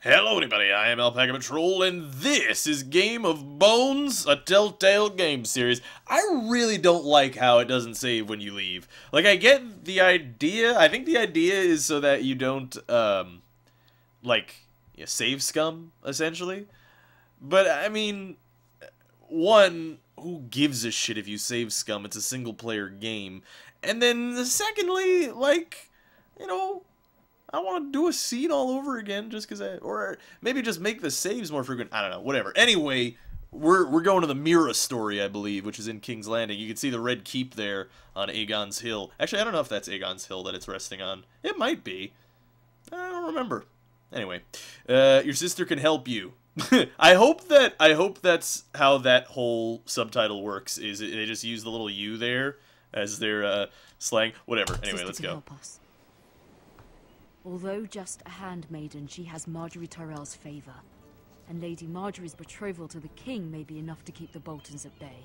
Hello everybody, I am Alpaca Patrol, and this is Game of Bones, a Telltale game series. I really don't like how it doesn't save when you leave. Like, I get the idea. I think the idea is so that you don't, save scum, essentially. But, I mean, one, who gives a shit if you save scum? It's a single-player game. And then, secondly, like, you know, I want to do a scene all over again just because or maybe just make the saves more frequent. I don't know, whatever. Anyway, we're going to the Mira story, I believe, which is in King's Landing. You can see the Red Keep there on Aegon's Hill. Actually, I don't know if that's Aegon's Hill that it's resting on. It might be. I don't remember. Anyway, your sister can help you. I hope that's how that whole subtitle works. Is they just use the little "you" there as their slang? Whatever. Anyway, let's go. Although just a handmaiden, she has Marjorie Tyrell's favor. And Lady Marjorie's betrothal to the king may be enough to keep the Boltons at bay.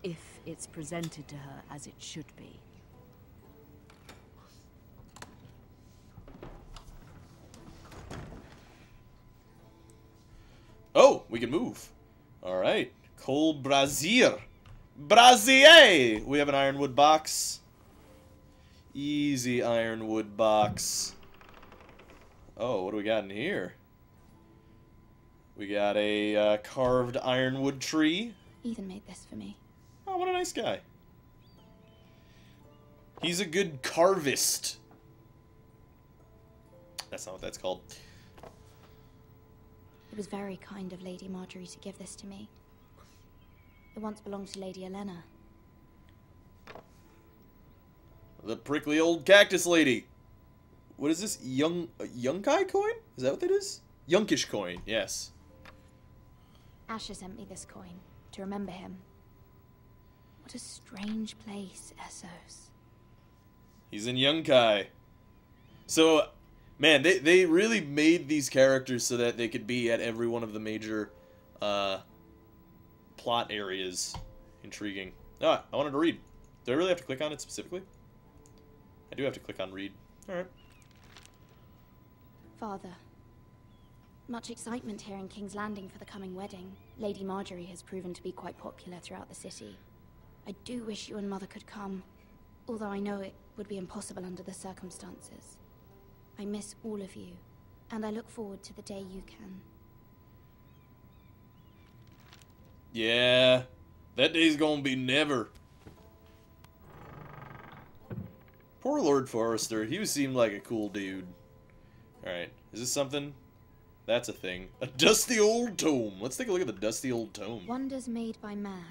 If it's presented to her as it should be. Oh, we can move. Alright. Col Brazier. Brazier! We have an ironwood box. Easy ironwood box. Oh, what do we got in here? We got a carved ironwood tree. Ethan made this for me. Oh, what a nice guy. He's a good carvist. That's not what that's called. It was very kind of Lady Marjorie to give this to me. It once belonged to Lady Elena. The prickly old cactus lady. What is this? Yunkai coin? Is that what that is? Yunkish coin, yes. Asher sent me this coin to remember him. What a strange place, Essos. He's in Yunkai. So, man, they really made these characters so that they could be at every one of the major plot areas. Intriguing. Ah, I wanted to read. Do I really have to click on it specifically? I do have to click on read. Alright. Father, much excitement here in King's Landing for the coming wedding. Lady Marjorie has proven to be quite popular throughout the city. I do wish you and Mother could come, although I know it would be impossible under the circumstances. I miss all of you, and I look forward to the day you can. Yeah, that day's gonna be never. Poor Lord Forrester, he seemed like a cool dude. Alright, is this something? That's a thing. A dusty old tome. Let's take a look at the dusty old tome. Wonders Made by Man,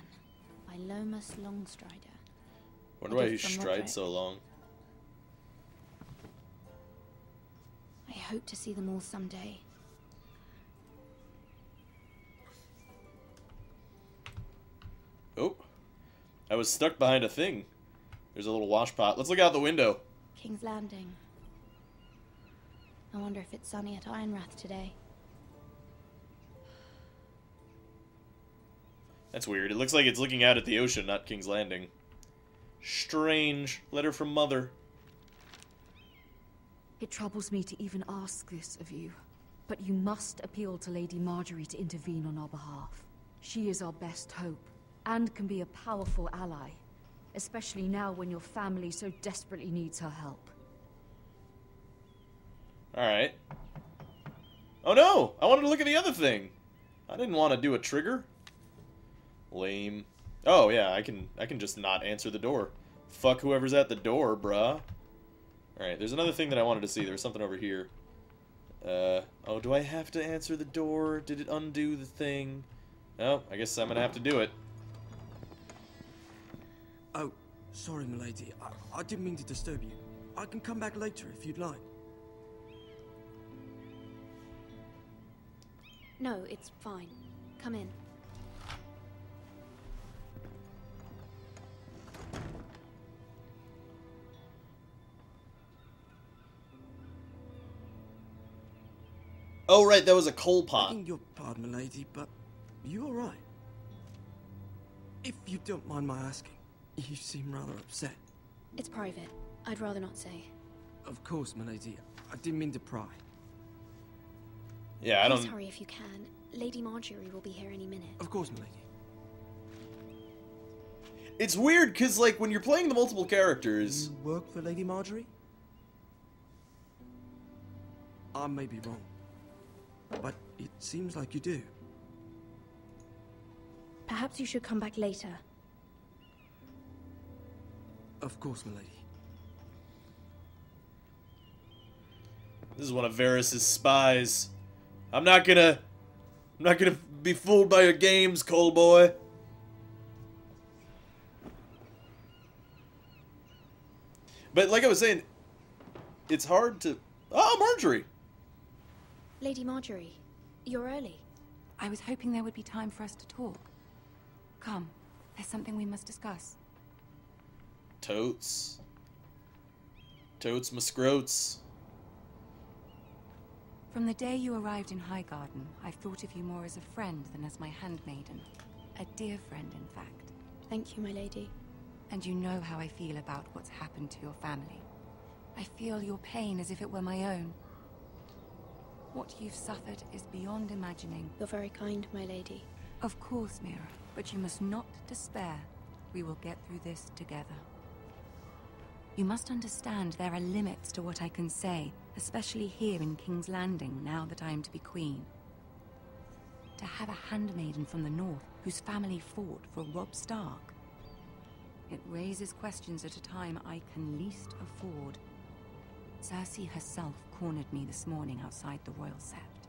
by Lomas Longstrider. Wonder why he strides so long. I hope to see them all someday. Oh, I was stuck behind a thing. There's a little wash pot. Let's look out the window. King's Landing. I wonder if it's sunny at Ironrath today. That's weird. It looks like it's looking out at the ocean, not King's Landing. Strange. Letter from Mother. It troubles me to even ask this of you, but you must appeal to Lady Marjorie to intervene on our behalf. She is our best hope, and can be a powerful ally, especially now when your family so desperately needs her help. Alright. Oh no! I wanted to look at the other thing! I didn't want to do a trigger. Lame. Oh yeah, I can just not answer the door. Fuck whoever's at the door, bruh. Alright, there's another thing that I wanted to see. There was something over here. Oh, do I have to answer the door? Did it undo the thing? No, I guess I'm gonna have to do it. Oh, sorry, milady. I didn't mean to disturb you. I can come back later if you'd like. No, it's fine. Come in. Oh right, that was a coal pot. Begging your pardon, milady, but are you alright? If you don't mind my asking, you seem rather upset. It's private. I'd rather not say. Of course, milady. I didn't mean to pry. Yeah, I Please don't... hurry if you can. Lady Marjorie will be here any minute. Of course, milady. It's weird, because, like, when you're playing the multiple characters... You work for Lady Marjorie? I may be wrong, but it seems like you do. Perhaps you should come back later. Of course, milady. This is one of Varys' spies. I'm not gonna be fooled by your games, Cole boy. But like I was saying, it's hard to... Oh, Marjorie! Lady Marjorie, you're early. I was hoping there would be time for us to talk. Come, there's something we must discuss. Totes. Totes my scrotes. From the day you arrived in Highgarden, I've thought of you more as a friend than as my handmaiden. A dear friend, in fact. Thank you, my lady. And you know how I feel about what's happened to your family. I feel your pain as if it were my own. What you've suffered is beyond imagining. You're very kind, my lady. Of course, Mira, but you must not despair. We will get through this together. You must understand there are limits to what I can say, especially here in King's Landing, now that I am to be queen. To have a handmaiden from the north whose family fought for Robb Stark. It raises questions at a time I can least afford. Cersei herself cornered me this morning outside the Royal Sept.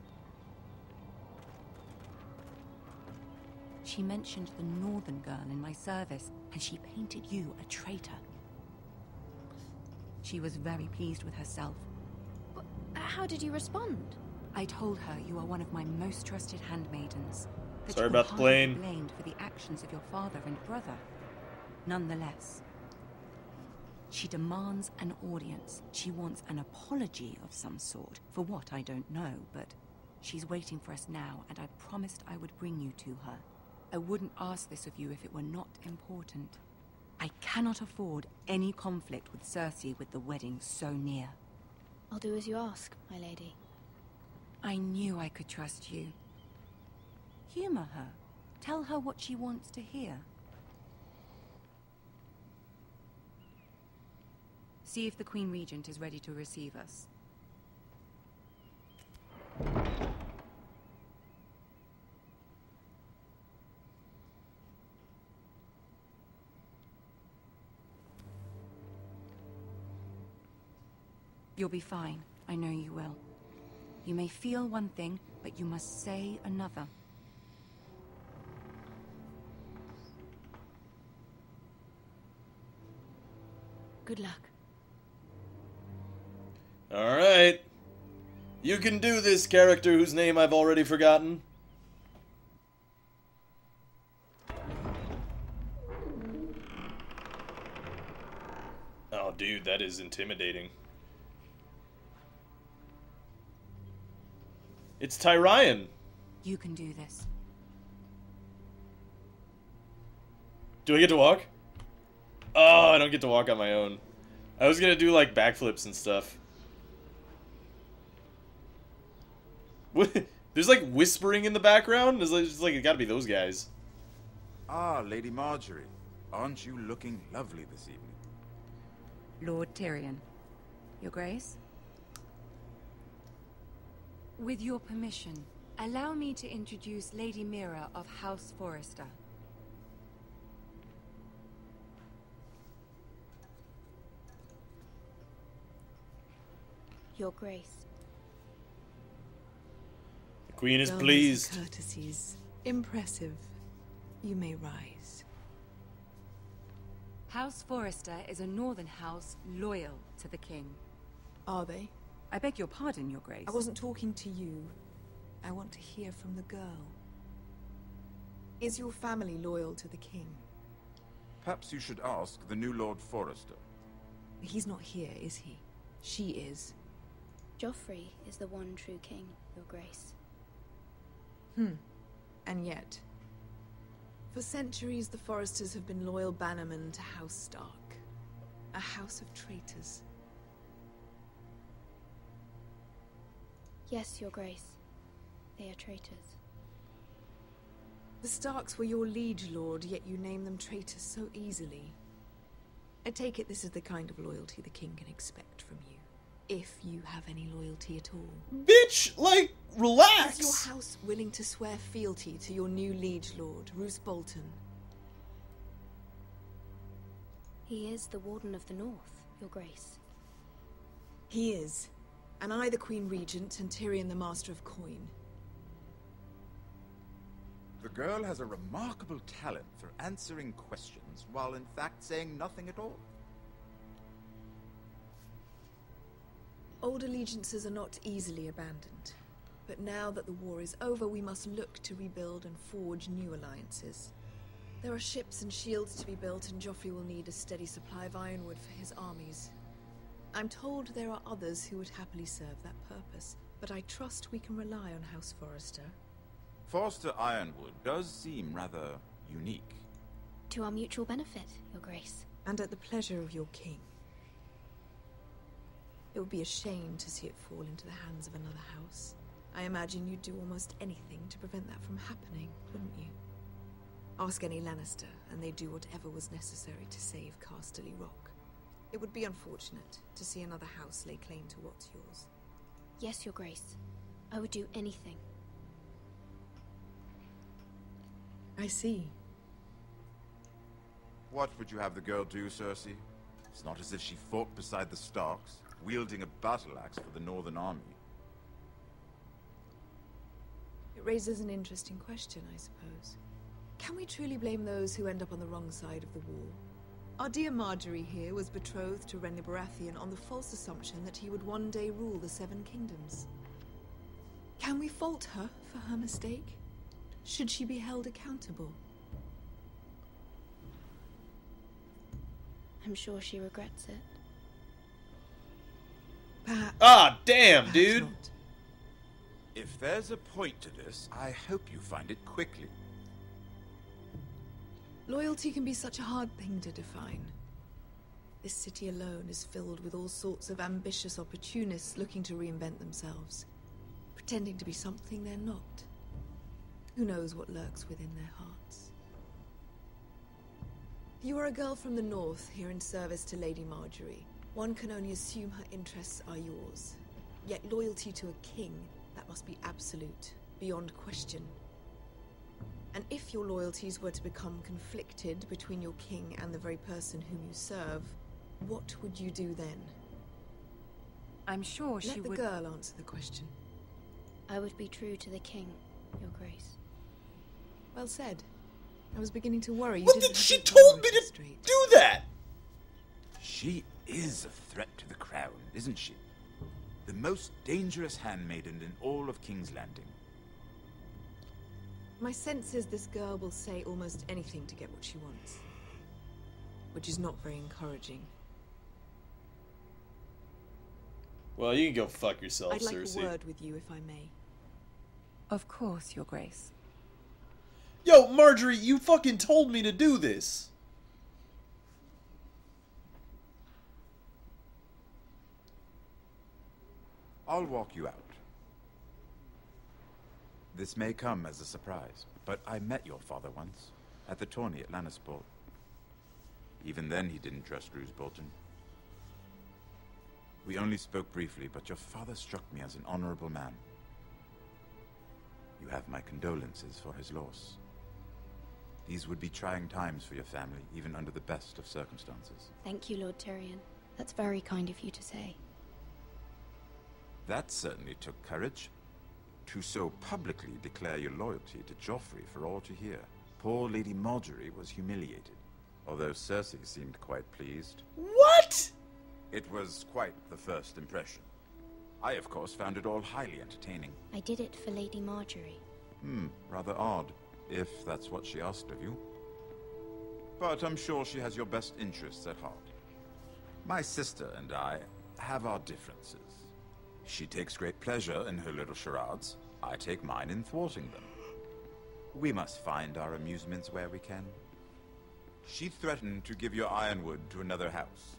She mentioned the northern girl in my service, and she painted you a traitor. She was very pleased with herself. But how did you respond? I told her you are one of my most trusted handmaidens. That Sorry you can about the hardly plane. be blamed for the actions of your father and brother. Nonetheless, she demands an audience. She wants an apology of some sort, for what I don't know, but she's waiting for us now, and I promised I would bring you to her. I wouldn't ask this of you if it were not important. I cannot afford any conflict with Cersei with the wedding so near. I'll do as you ask, my lady. I knew I could trust you. Humor her. Tell her what she wants to hear. See if the Queen Regent is ready to receive us. You'll be fine. I know you will. You may feel one thing, but you must say another. Good luck. Alright. You can do this, character whose name I've already forgotten. Oh, dude, that is intimidating. It's Tyrion. You can do this. Do I get to walk? Oh, I don't get to walk on my own. I was gonna do, like, backflips and stuff. What? There's, like, whispering in the background? It's like, it gotta be those guys. Ah, Lady Marjorie. Aren't you looking lovely this evening? Lord Tyrion. Your Grace? With your permission, allow me to introduce Lady Mira of House Forrester. Your Grace. The Queen is Well, pleased. Mr. Courtesies. Impressive. You may rise. House Forrester is a northern house loyal to the king. Are they? I beg your pardon, Your Grace. I wasn't talking to you. I want to hear from the girl. Is your family loyal to the king? Perhaps you should ask the new Lord Forrester. He's not here, is he? She is. Joffrey is the one true king, Your Grace. And yet, for centuries the Forresters have been loyal bannermen to House Stark. A house of traitors. Yes, Your Grace. They are traitors. The Starks were your liege lord, yet you name them traitors so easily. I take it this is the kind of loyalty the king can expect from you. If you have any loyalty at all. Bitch, like, relax! Is your house willing to swear fealty to your new liege lord, Roose Bolton? He is the Warden of the North, Your Grace. He is. And I the Queen Regent, and Tyrion the Master of Coin. The girl has a remarkable talent for answering questions, while in fact saying nothing at all. Old allegiances are not easily abandoned. But now that the war is over, we must look to rebuild and forge new alliances. There are ships and shields to be built, and Joffrey will need a steady supply of ironwood for his armies. I'm told there are others who would happily serve that purpose, but I trust we can rely on House Forrester. Forrester Ironwood does seem rather unique. To our mutual benefit, Your Grace. And at the pleasure of your king. It would be a shame to see it fall into the hands of another house. I imagine you'd do almost anything to prevent that from happening, wouldn't you? Ask any Lannister, and they'd do whatever was necessary to save Casterly Rock. It would be unfortunate to see another house lay claim to what's yours. Yes, Your Grace. I would do anything. I see. What would you have the girl do, Cersei? It's not as if she fought beside the Starks, wielding a battle axe for the Northern Army. It raises an interesting question, I suppose. Can we truly blame those who end up on the wrong side of the war? Our dear Marjorie here was betrothed to Renly Baratheon on the false assumption that he would one day rule the Seven Kingdoms. Can we fault her for her mistake? Should she be held accountable? I'm sure she regrets it. Perhaps. Ah, damn, Perhaps dude! not. If there's a point to this, I hope you find it quickly. Loyalty can be such a hard thing to define. This city alone is filled with all sorts of ambitious opportunists looking to reinvent themselves, pretending to be something they're not. Who knows what lurks within their hearts? You are a girl from the north, here in service to Lady Marjorie. One can only assume her interests are yours. Yet loyalty to a king, that must be absolute, beyond question. And if your loyalties were to become conflicted between your king and the very person whom you serve, what would you do then? I'm sure she Let the would... girl answer the question. I would be true to the king, Your Grace. Well said. I was beginning to worry you What didn't did have she your told me priorities to straight. do that? She is a threat to the crown, isn't she? The most dangerous handmaiden in all of King's Landing. My sense is this girl will say almost anything to get what she wants. Which is not very encouraging. Well, you can go fuck yourself, I'd like Cersei. a word with you, if I may. Of course, Your Grace. Yo, Marjorie, you fucking told me to do this. I'll walk you out. This may come as a surprise, but I met your father once, at the tourney at Lannisport. Even then he didn't trust Roose Bolton. We only spoke briefly, but your father struck me as an honorable man. You have my condolences for his loss. These would be trying times for your family, even under the best of circumstances. Thank you, Lord Tyrion. That's very kind of you to say. That certainly took courage. To so publicly declare your loyalty to Joffrey for all to hear. Poor Lady Marjorie was humiliated, although Cersei seemed quite pleased. What? It was quite the first impression. I, of course, found it all highly entertaining. I did it for Lady Marjorie. Rather odd, if that's what she asked of you. But I'm sure she has your best interests at heart. My sister and I have our differences. She takes great pleasure in her little charades. I take mine in thwarting them. We must find our amusements where we can. She threatened to give your ironwood to another house.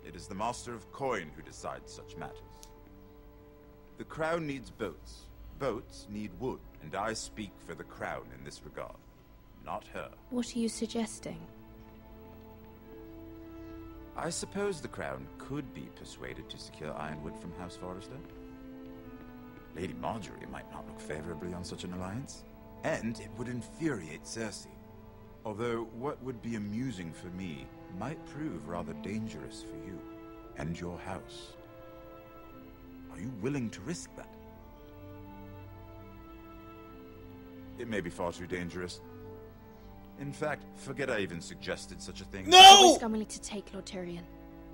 It is the Master of Coin who decides such matters. The crown needs boats, Boats need wood, and I speak for the crown in this regard, not her. What are you suggesting? I suppose the crown could be persuaded to secure ironwood from House Forrester. Lady Marjorie might not look favorably on such an alliance, and it would infuriate Cersei. Although what would be amusing for me might prove rather dangerous for you and your house. Are you willing to risk that? It may be far too dangerous. In fact, forget I even suggested such a thing. No! The risk I'm willing to take, Lord Tyrion.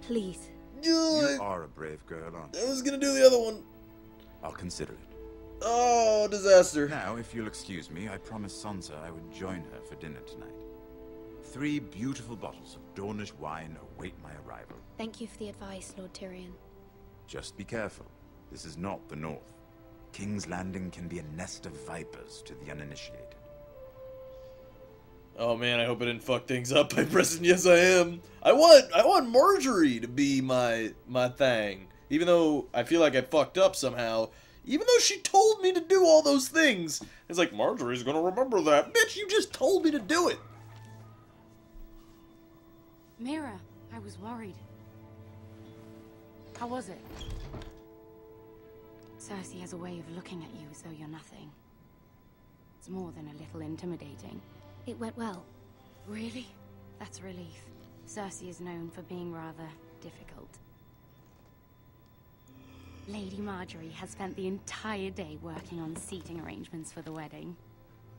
Please. You are a brave girl, aren't you? I was gonna do the other one. I'll consider it. Oh, disaster. Now, if you'll excuse me, I promised Sansa I would join her for dinner tonight. 3 beautiful bottles of Dornish wine await my arrival. Thank you for the advice, Lord Tyrion. Just be careful. This is not the North. King's Landing can be a nest of vipers to the uninitiated. Oh man, I hope I didn't fuck things up by pressing yes I am. I want Marjorie to be my thing. Even though I feel like I fucked up somehow. Even though she told me to do all those things. It's like, Marjorie's gonna remember that. Bitch, you just told me to do it. Mira, I was worried. How was it? Cersei has a way of looking at you as though you're nothing. It's more than a little intimidating. It went well. Really? That's a relief. Cersei is known for being rather difficult. Lady Marjorie has spent the entire day working on seating arrangements for the wedding.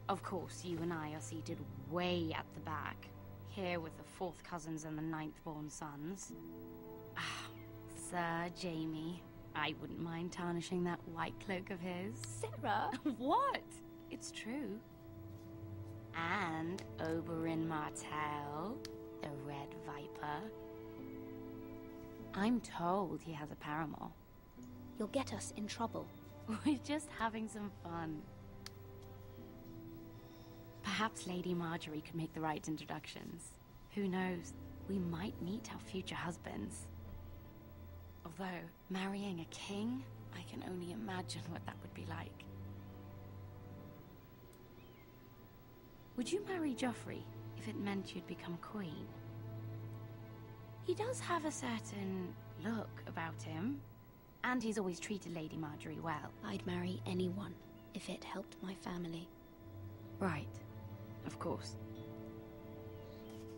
Of course, you and I are seated way at the back, here with the 4th cousins and the 9th-born sons. Ah, Sir Jaime. I wouldn't mind tarnishing that white cloak of his. Sarah! What? It's true. And Oberyn Martell, the Red Viper. I'm told he has a paramour. You'll get us in trouble. We're just having some fun. Perhaps Lady Marjorie could make the right introductions. Who knows? We might meet our future husbands. Although, marrying a king, I can only imagine what that would be like. Would you marry Joffrey if it meant you'd become queen? He does have a certain look about him, and he's always treated Lady Marjorie well. I'd marry anyone if it helped my family. Right. Of course.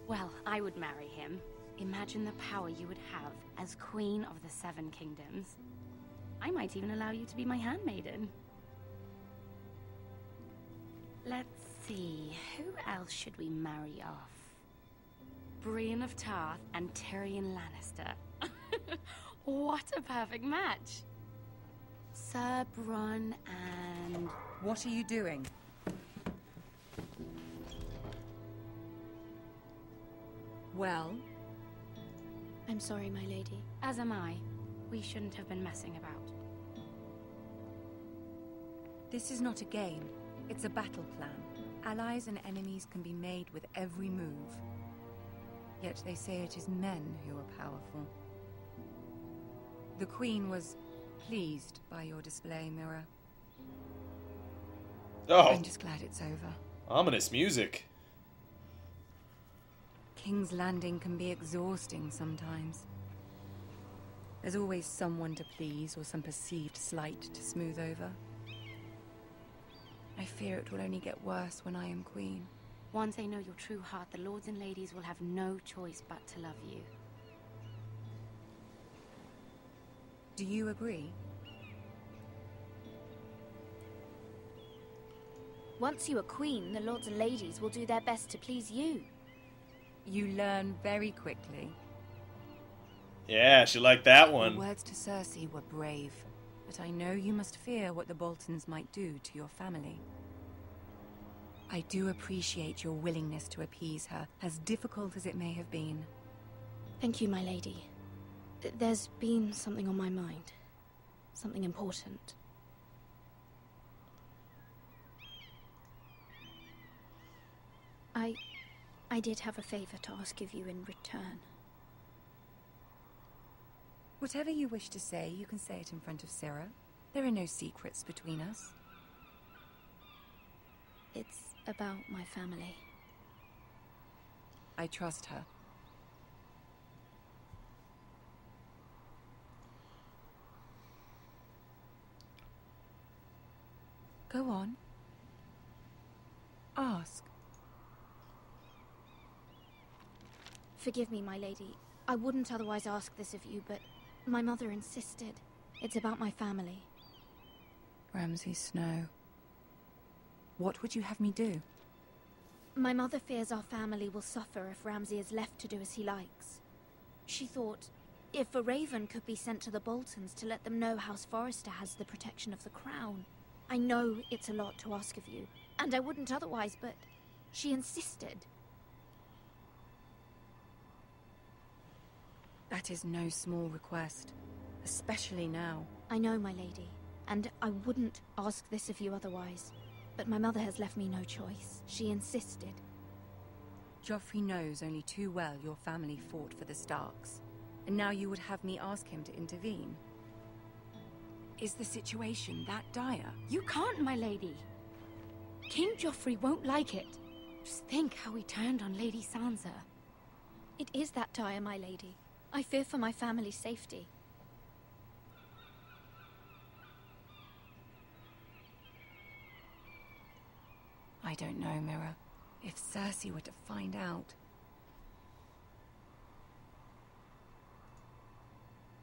Well, I would marry him. Imagine the power you would have as Queen of the 7 Kingdoms. I might even allow you to be my handmaiden. Let's see, who else should we marry off? Brienne of Tarth and Tyrion Lannister. What a perfect match! Sir Bronn and... What are you doing? Well? I'm sorry, my lady. As am I. We shouldn't have been messing about. This is not a game. It's a battle plan. Allies and enemies can be made with every move. Yet they say it is men who are powerful. The Queen was pleased by your display, Mira. Oh, I'm just glad it's over. ominous music. King's Landing can be exhausting sometimes. There's always someone to please or some perceived slight to smooth over. I fear it will only get worse when I am queen. Once they know your true heart, the lords and ladies will have no choice but to love you. Do you agree? Once you are queen, the lords and ladies will do their best to please you. You learn very quickly. Yeah, she liked that Your one. words to Cersei were brave, but I know you must fear what the Boltons might do to your family. I do appreciate your willingness to appease her, as difficult as it may have been. Thank you, my lady. There's been something on my mind. Something important. I did have a favor to ask of you in return. Whatever you wish to say, you can say it in front of Sarah. There are no secrets between us. It's about my family. I trust her. Go on. Ask. Forgive me, my lady. I wouldn't otherwise ask this of you, but my mother insisted. It's about my family. Ramsay Snow. What would you have me do? My mother fears our family will suffer if Ramsay is left to do as he likes. She thought, if a raven could be sent to the Boltons to let them know House Forrester has the protection of the crown. I know it's a lot to ask of you, and I wouldn't otherwise, but she insisted. That is no small request, especially now. I know, my lady, and I wouldn't ask this of you otherwise. But my mother has left me no choice. She insisted. Joffrey knows only too well your family fought for the Starks, and now you would have me ask him to intervene. Is the situation that dire? You can't, my lady. King Joffrey won't like it. Just think how he turned on Lady Sansa. It is that dire, my lady. I fear for my family's safety. I don't know, Mira. If Cersei were to find out...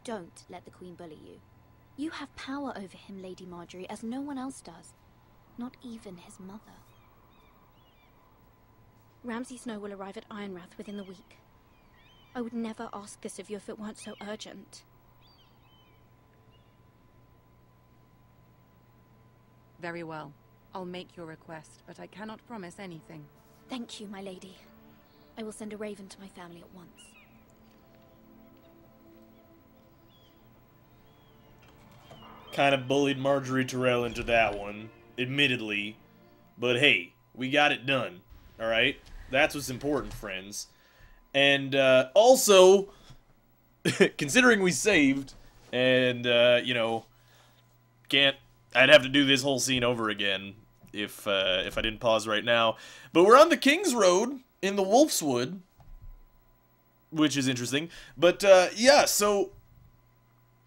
Don't let the Queen bully you. You have power over him, Lady Marjorie, as no one else does. Not even his mother. Ramsay Snow will arrive at Ironrath within the week. I would never ask this of you if it weren't so urgent. Very well. I'll make your request, but I cannot promise anything. Thank you, my lady. I will send a raven to my family at once. Kind of bullied Marjorie Tyrell into that one, admittedly. But hey, we got it done. Alright? That's what's important, friends. And also, considering we saved, and, you know, I'd have to do this whole scene over again if I didn't pause right now. But we're on the King's Road in the Wolfswood, which is interesting. But, yeah, so,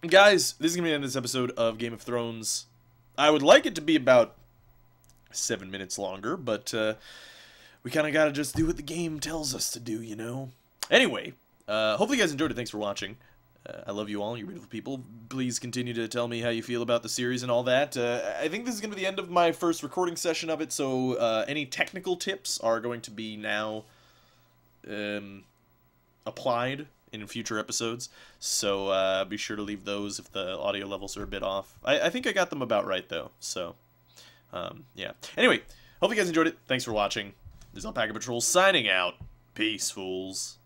guys, this is going to be the end of this episode of Game of Thrones. I would like it to be about 7 minutes longer, but, we kind of got to just do what the game tells us to do, you know? Anyway, hopefully you guys enjoyed it. Thanks for watching. I love you all, you beautiful people. Please continue to tell me how you feel about the series and all that. I think this is going to be the end of my first recording session of it, so any technical tips are going to be now applied in future episodes. So be sure to leave those if the audio levels are a bit off. I think I got them about right, though. So, yeah. Anyway, hope you guys enjoyed it. Thanks for watching. This is Alpaca Patrol signing out. Peace, fools.